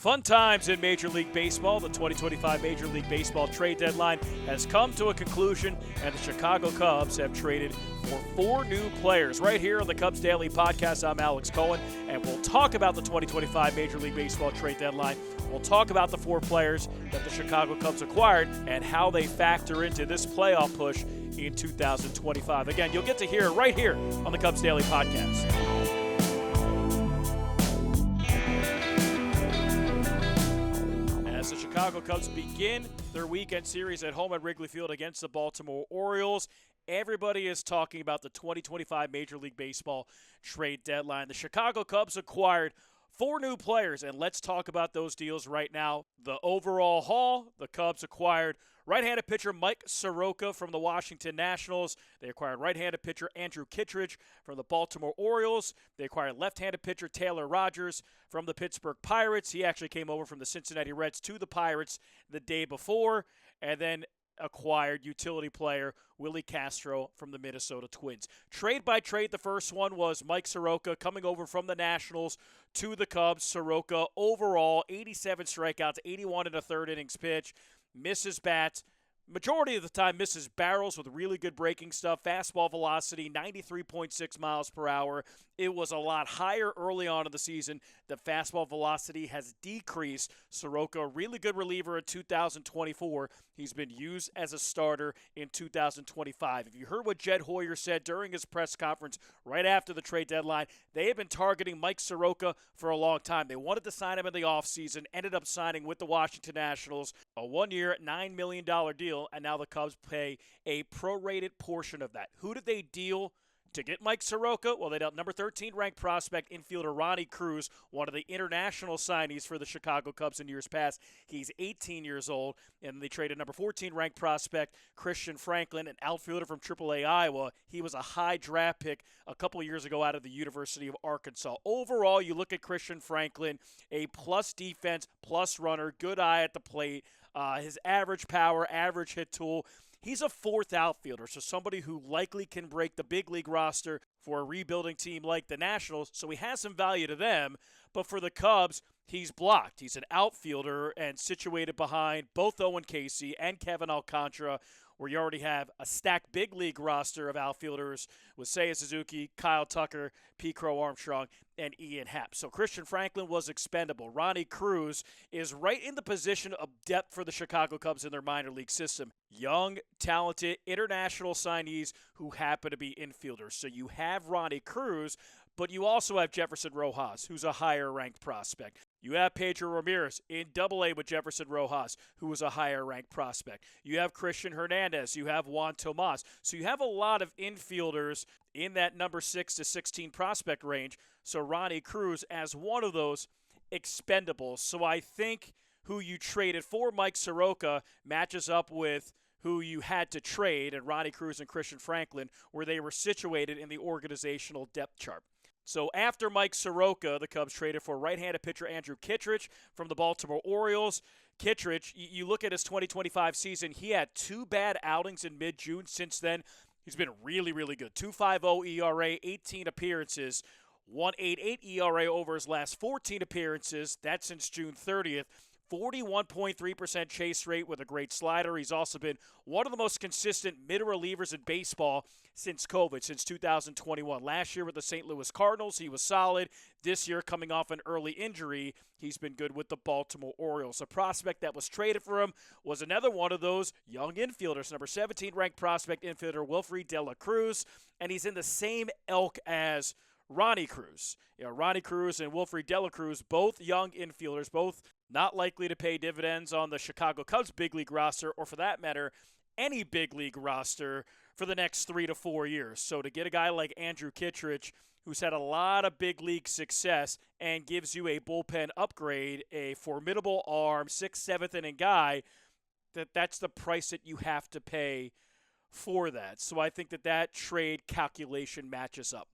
Fun times in Major League Baseball. The 2025 Major League Baseball trade deadline has come to a conclusion, and the Chicago Cubs have traded for 4 new players. Right here on the Cubs Daily Podcast, I'm Alex Cohen, and we'll talk about the 2025 Major League Baseball trade deadline. We'll talk about the 4 players that the Chicago Cubs acquired and how they factor into this playoff push in 2025. Again, you'll get to hear it right here on the Cubs Daily Podcast. As the Chicago Cubs begin their weekend series at home at Wrigley Field against the Baltimore Orioles, everybody is talking about the 2025 Major League Baseball trade deadline. The Chicago Cubs acquired 4 new players, and let's talk about those deals right now. The overall haul, the Cubs acquired right-handed pitcher Mike Soroka from the Washington Nationals. They acquired right-handed pitcher Andrew Kittredge from the Baltimore Orioles. They acquired left-handed pitcher Taylor Rogers from the Pittsburgh Pirates. He actually came over from the Cincinnati Reds to the Pirates the day before. And then acquired utility player Willi Castro from the Minnesota Twins. Trade by trade, the first one was Mike Soroka coming over from the Nationals to the Cubs. Soroka overall 87 strikeouts, 81 and a third innings pitch, misses bats. Majority of the time misses barrels with really good breaking stuff. Fastball velocity, 93.6 miles per hour. It was a lot higher early on in the season. The fastball velocity has decreased. Soroka, a really good reliever in 2024. He's been used as a starter in 2025. If you heard what Jed Hoyer said during his press conference right after the trade deadline, they have been targeting Mike Soroka for a long time. They wanted to sign him in the offseason, ended up signing with the Washington Nationals, a 1-year, $9 million deal, and now the Cubs pay a prorated portion of that. Who did they deal to get Mike Soroka? Well, they dealt number 13 ranked prospect infielder Ronnie Cruz, one of the international signees for the Chicago Cubs in years past. He's 18 years old, and they traded number 14 ranked prospect Christian Franklin, an outfielder from AAA Iowa. He was a high draft pick a couple of years ago out of the University of Arkansas. Overall, you look at Christian Franklin, a plus defense, plus runner, good eye at the plate, his average power, average hit tool. He's a 4th outfielder, so somebody who likely can break the big league roster for a rebuilding team like the Nationals, so he has some value to them. But for the Cubs, he's blocked. He's an outfielder and situated behind both Owen Casey and Kevin Alcantara, where you already have a stacked big league roster of outfielders with Seiya Suzuki, Kyle Tucker, P. Crow Armstrong, and Ian Happ. So Christian Franklin was expendable. Ronnie Cruz is right in the position of depth for the Chicago Cubs in their minor league system. Young, talented, international signees who happen to be infielders. So you have Ronnie Cruz, but you also have Jefferson Rojas, who's a higher-ranked prospect. You have Pedro Ramirez in Double-A with Jefferson Rojas, who was a higher-ranked prospect. You have Christian Hernandez. You have Juan Tomas. So you have a lot of infielders in that number 6 to 16 prospect range. So Ronnie Cruz as one of those expendables. So I think who you traded for Mike Soroka matches up with who you had to trade, and Ronnie Cruz and Christian Franklin, where they were situated in the organizational depth chart. So after Mike Soroka, the Cubs traded for right-handed pitcher Andrew Kittredge from the Baltimore Orioles. Kittredge, you look at his 2025 season, he had 2 bad outings in mid-June. Since then, he's been really, really good. 2.50 ERA, 18 appearances, 1.88 ERA over his last 14 appearances. That's since June 30th. 41.3% chase rate with a great slider. He's also been one of the most consistent mid-relievers in baseball since COVID, since 2021. Last year with the St. Louis Cardinals, he was solid. This year, coming off an early injury, he's been good with the Baltimore Orioles. A prospect that was traded for him was another one of those young infielders, number 17 ranked prospect infielder Wilfred De La Cruz, and he's in the same ilk as Ronnie Cruz. Ronnie Cruz and Wilfred De La Cruz, both young infielders, both not likely to pay dividends on the Chicago Cubs big league roster, or for that matter, any big league roster for the next 3 to 4 years. So to get a guy like Andrew Kittredge, who's had a lot of big league success and gives you a bullpen upgrade, a formidable arm, 6th, 7th inning guy, that's the price that you have to pay for that. So I think that trade calculation matches up.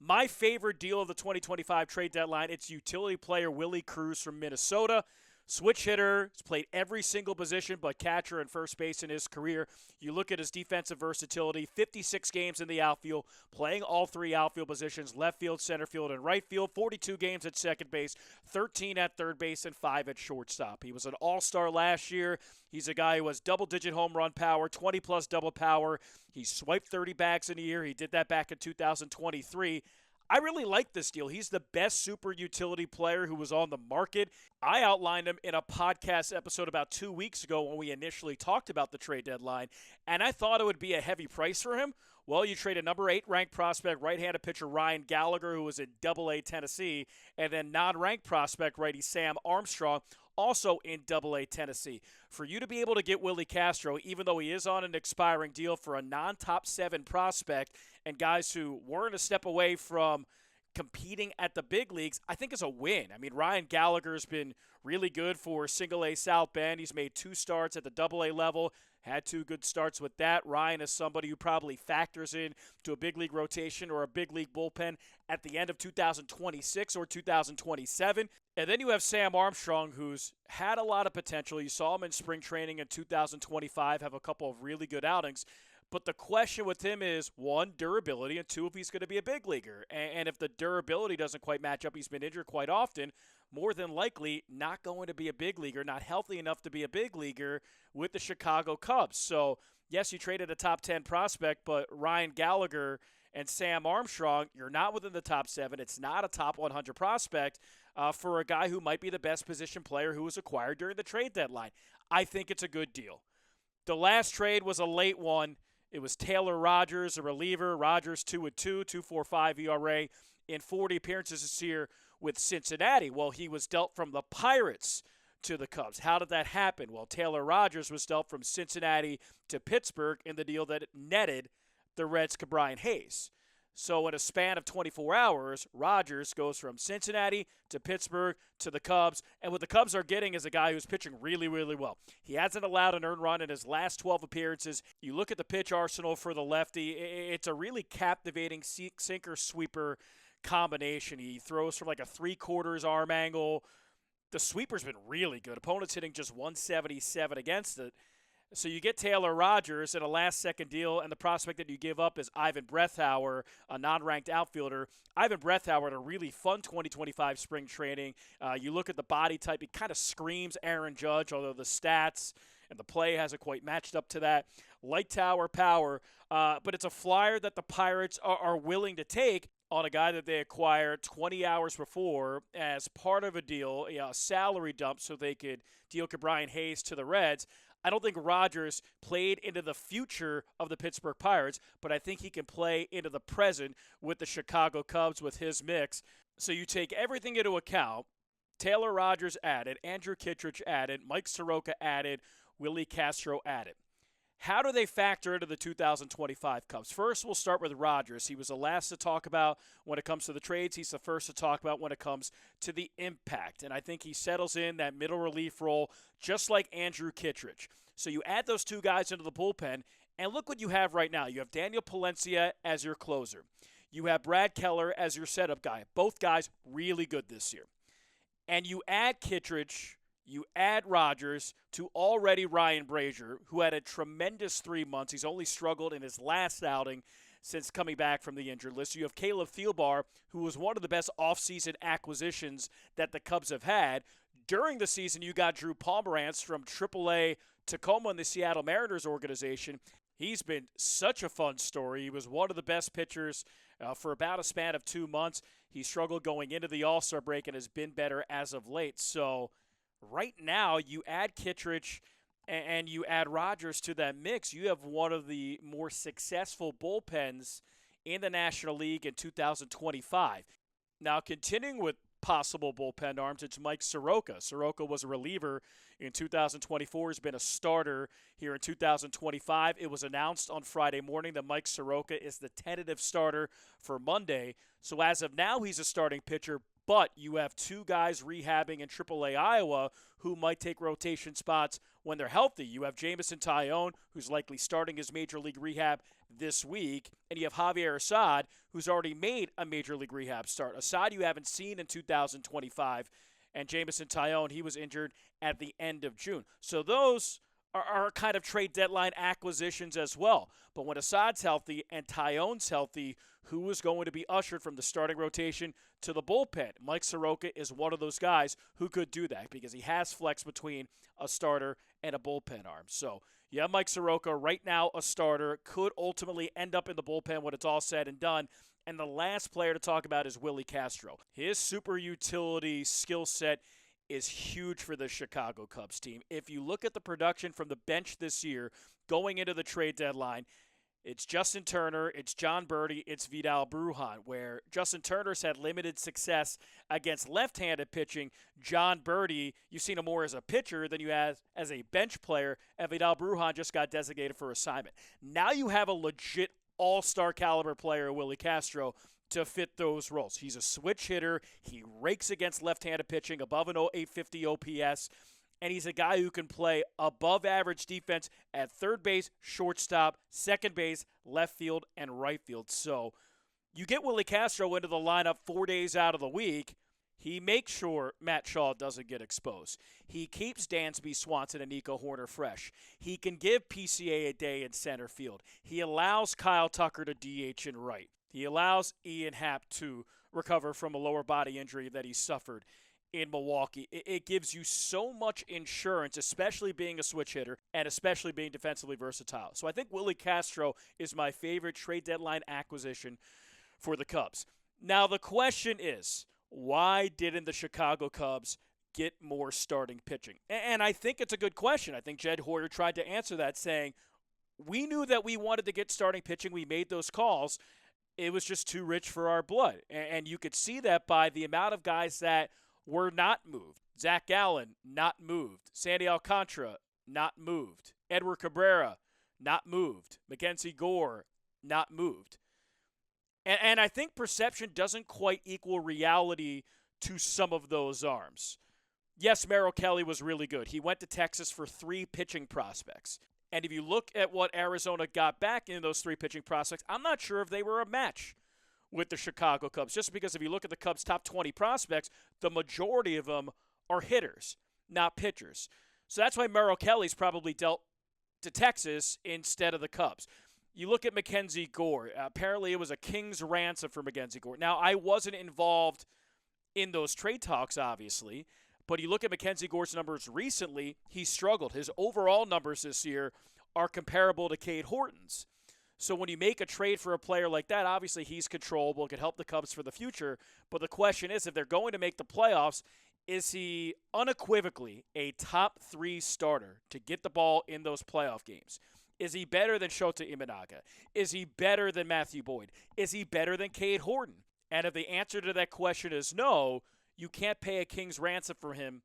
My favorite deal of the 2025 trade deadline, it's utility player Willi Cruz from Minnesota. Switch hitter, he's played every single position but catcher and first base in his career. You look at his defensive versatility, 56 games in the outfield, playing all three outfield positions, left field, center field, and right field, 42 games at second base, 13 at third base, and 5 at shortstop. He was an all-star last year. He's a guy who has double-digit home run power, 20-plus double power. He swiped 30 bags in a year. He did that back in 2023. I really like this deal. He's the best super utility player who was on the market. I outlined him in a podcast episode about 2 weeks ago when we initially talked about the trade deadline, and I thought it would be a heavy price for him. Well, you trade a number 8 ranked prospect, right-handed pitcher Ryan Gallagher, who was in Double-A Tennessee, and then non-ranked prospect righty Sam Armstrong, also in Double-A Tennessee. For you to be able to get Willi Castro, even though he is on an expiring deal for a non-top 7 prospect, and guys who weren't a step away from competing at the big leagues, I think is a win. I mean, Ryan Gallagher's been really good for Single-A South Bend. He's made 2 starts at the Double-A level, had 2 good starts with that. Ryan is somebody who probably factors in to a big league rotation or a big league bullpen at the end of 2026 or 2027. And then you have Sam Armstrong, who's had a lot of potential. You saw him in spring training in 2025, have a couple of really good outings. But the question with him is, 1, durability, and 2, if he's going to be a big leaguer. And if the durability doesn't quite match up, he's been injured quite often, more than likely not going to be a big leaguer, not healthy enough to be a big leaguer with the Chicago Cubs. So, yes, you traded a top 10 prospect, but Ryan Gallagher and Sam Armstrong, you're not within the top 7. It's not a top 100 prospect for a guy who might be the best position player who was acquired during the trade deadline. I think it's a good deal. The last trade was a late one. It was Taylor Rogers, a reliever. Rogers 2-2, 2.45 ERA in 40 appearances this year with Cincinnati. Well, he was dealt from the Pirates to the Cubs. How did that happen? Well, Taylor Rogers was dealt from Cincinnati to Pittsburgh in the deal that netted the Reds' Brian Hayes. So in a span of 24 hours, Rogers goes from Cincinnati to Pittsburgh to the Cubs. And what the Cubs are getting is a guy who's pitching really, really well. He hasn't allowed an earned run in his last 12 appearances. You look at the pitch arsenal for the lefty, it's a really captivating sinker-sweeper combination. He throws from like a 3/4 arm angle. The sweeper's been really good. Opponents hitting just 177 against it. So you get Taylor Rogers in a last-second deal, and the prospect that you give up is Ivan Brethauer, a non-ranked outfielder. Ivan Brethauer had a really fun 2025 spring training. You look at the body type, he kind of screams Aaron Judge, although the stats and the play hasn't quite matched up to that. Light tower power, but it's a flyer that the Pirates are willing to take on a guy that they acquired 20 hours before as part of a deal, a salary dump so they could deal Brian Hayes to the Reds. I don't think Rogers played into the future of the Pittsburgh Pirates, but I think he can play into the present with the Chicago Cubs with his mix. So you take everything into account. Taylor Rogers added, Andrew Kittredge added, Mike Soroka added, Willi Castro added. How do they factor into the 2025 Cubs? First, we'll start with Rogers. He was the last to talk about when it comes to the trades. He's the first to talk about when it comes to the impact. And I think he settles in that middle relief role just like Andrew Kittredge. So you add those 2 guys into the bullpen, and look what you have right now. You have Daniel Palencia as your closer. You have Brad Keller as your setup guy. Both guys really good this year. And you add Kittredge, you add Rogers to already Ryan Brazier, who had a tremendous 3 months. He's only struggled in his last outing since coming back from the injured list. You have Caleb Thielbar, who was one of the best offseason acquisitions that the Cubs have had. During the season, you got Drew Pomerantz from AAA Tacoma in the Seattle Mariners organization. He's been such a fun story. He was one of the best pitchers for about a span of 2 months. He struggled going into the All-Star break and has been better as of late. So right now, you add Kittredge and you add Rogers to that mix, you have one of the more successful bullpens in the National League in 2025. Now, continuing with possible bullpen arms, it's Mike Soroka. Soroka was a reliever in 2024, has been a starter here in 2025. It was announced on Friday morning that Mike Soroka is the tentative starter for Monday. So as of now, he's a starting pitcher, but you have 2 guys rehabbing in AAA Iowa who might take rotation spots when they're healthy. You have Jamison Tyone, who's likely starting his Major League rehab this week, and you have Javier Assad, who's already made a Major League rehab start. Assad you haven't seen in 2025. And Jameson Taillon, he was injured at the end of June. So those are kind of trade deadline acquisitions as well. But when Assad's healthy and Taillon's healthy, who is going to be ushered from the starting rotation to the bullpen? Mike Soroka is one of those guys who could do that because he has flex between a starter and a bullpen arm. So you have Mike Soroka right now, a starter, could ultimately end up in the bullpen when it's all said and done. And the last player to talk about is Willi Castro. His super utility skill set is huge for the Chicago Cubs team. If you look at the production from the bench this year going into the trade deadline, it's Justin Turner, it's John Birdie, it's Vidal Brujan, where Justin Turner's had limited success against left-handed pitching. John Birdie, you've seen him more as a pitcher than you have as a bench player, and Vidal Brujan just got designated for assignment. Now you have a legit all-star caliber player, Willi Castro, to fit those roles. He's a switch hitter. He rakes against left-handed pitching above an 850 OPS, and he's a guy who can play above-average defense at third base, shortstop, second base, left field, and right field. So you get Willi Castro into the lineup 4 days out of the week, he makes sure Matt Shaw doesn't get exposed. He keeps Dansby Swanson and Nico Horner fresh. He can give PCA a day in center field. He allows Kyle Tucker to DH in right. He allows Ian Happ to recover from a lower body injury that he suffered in Milwaukee. It gives you so much insurance, especially being a switch hitter and especially being defensively versatile. So I think Willi Castro is my favorite trade deadline acquisition for the Cubs. Now the question is, why didn't the Chicago Cubs get more starting pitching? And I think it's a good question. I think Jed Hoyer tried to answer that saying, we knew that we wanted to get starting pitching. We made those calls. It was just too rich for our blood. And you could see that by the amount of guys that were not moved. Zach Gallen, not moved. Sandy Alcantara, not moved. Edward Cabrera, not moved. Mackenzie Gore, not moved. And I think perception doesn't quite equal reality to some of those arms. Yes, Merrill Kelly was really good. He went to Texas for 3 pitching prospects. And if you look at what Arizona got back in those 3 pitching prospects, I'm not sure if they were a match with the Chicago Cubs. Just because if you look at the Cubs' top 20 prospects, the majority of them are hitters, not pitchers. So that's why Merrill Kelly's probably dealt to Texas instead of the Cubs. You look at Mackenzie Gore. Apparently it was a king's ransom for Mackenzie Gore. Now, I wasn't involved in those trade talks, obviously, but you look at Mackenzie Gore's numbers recently, he struggled. His overall numbers this year are comparable to Cade Horton's. So when you make a trade for a player like that, obviously he's controllable, it could help the Cubs for the future. But the question is, if they're going to make the playoffs, is he unequivocally a top 3 starter to get the ball in those playoff games? Is he better than Shota Imanaga? Is he better than Matthew Boyd? Is he better than Cade Horton? And if the answer to that question is no, you can't pay a king's ransom for him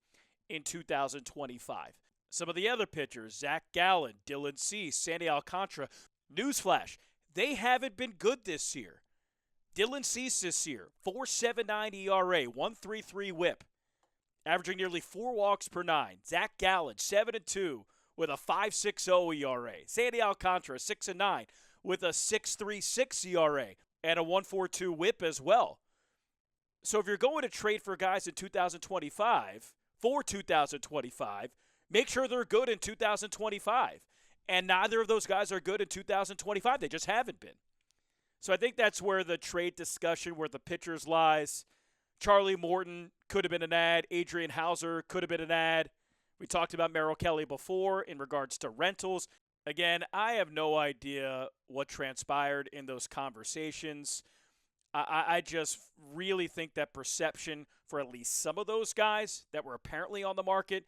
in 2025. Some of the other pitchers, Zach Gallen, Dylan Cease, Sandy Alcantara, newsflash, they haven't been good this year. Dylan Cease this year, 4.79 ERA, 1.33 whip, averaging nearly 4 walks per 9. Zach Gallen, 7-2 with a 5.60 ERA. Sandy Alcantara, 6-9 with a 6.36 ERA and a 1.42 whip as well. So if you're going to trade for guys in 2025, make sure they're good in 2025. And neither of those guys are good in 2025. They just haven't been. So I think that's where the trade discussion, where the pitchers lies. Charlie Morton could have been an ad. Adrian Hauser could have been an ad. We talked about Merrill Kelly before in regards to rentals. Again, I have no idea what transpired in those conversations. I just really think that perception for at least some of those guys that were apparently on the market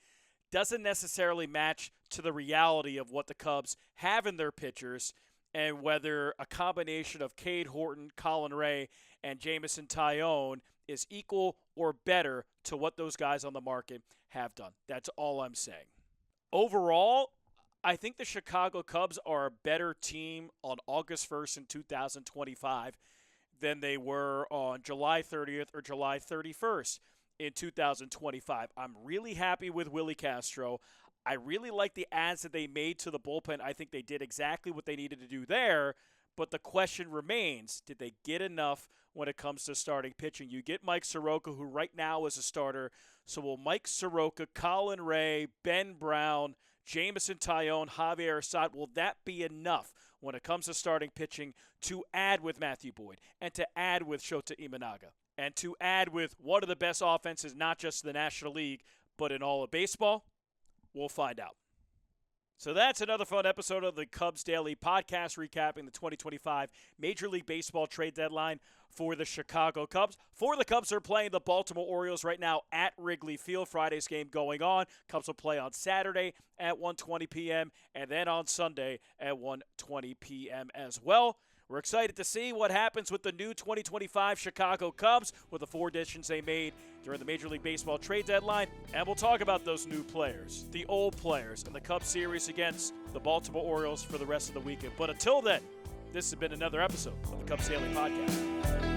doesn't necessarily match to the reality of what the Cubs have in their pitchers, and whether a combination of Cade Horton, Colin Ray, and Jameson Taillon is equal or better to what those guys on the market have done. That's all I'm saying. Overall, I think the Chicago Cubs are a better team on August 1st in 2025 than they were on July 30th or July 31st in 2025. I'm really happy with Willi Castro. I really like the adds that they made to the bullpen. I think they did exactly what they needed to do there, But the question remains, did they get enough when it comes to starting pitching? You get Mike Soroka, who right now is a starter. So will Mike Soroka, Colin Ray, Ben Brown, Jameson Taillon, Javier Assad, will that be enough when it comes to starting pitching to add with Matthew Boyd and to add with Shota Imanaga and to add with one of the best offenses, not just in the National League, but in all of baseball? We'll find out. So that's another fun episode of the Cubs Daily Podcast, recapping the 2025 Major League Baseball trade deadline for the Chicago Cubs. For the Cubs are playing the Baltimore Orioles right now at Wrigley Field. Friday's game going on. Cubs will play on Saturday at 1:20 p.m. and then on Sunday at 1:20 p.m. as well. We're excited to see what happens with the new 2025 Chicago Cubs with the 4 additions they made during the Major League Baseball trade deadline. And we'll talk about those new players, the old players, and the Cubs series against the Baltimore Orioles for the rest of the weekend. But until then, this has been another episode of the Cubs Daily Podcast.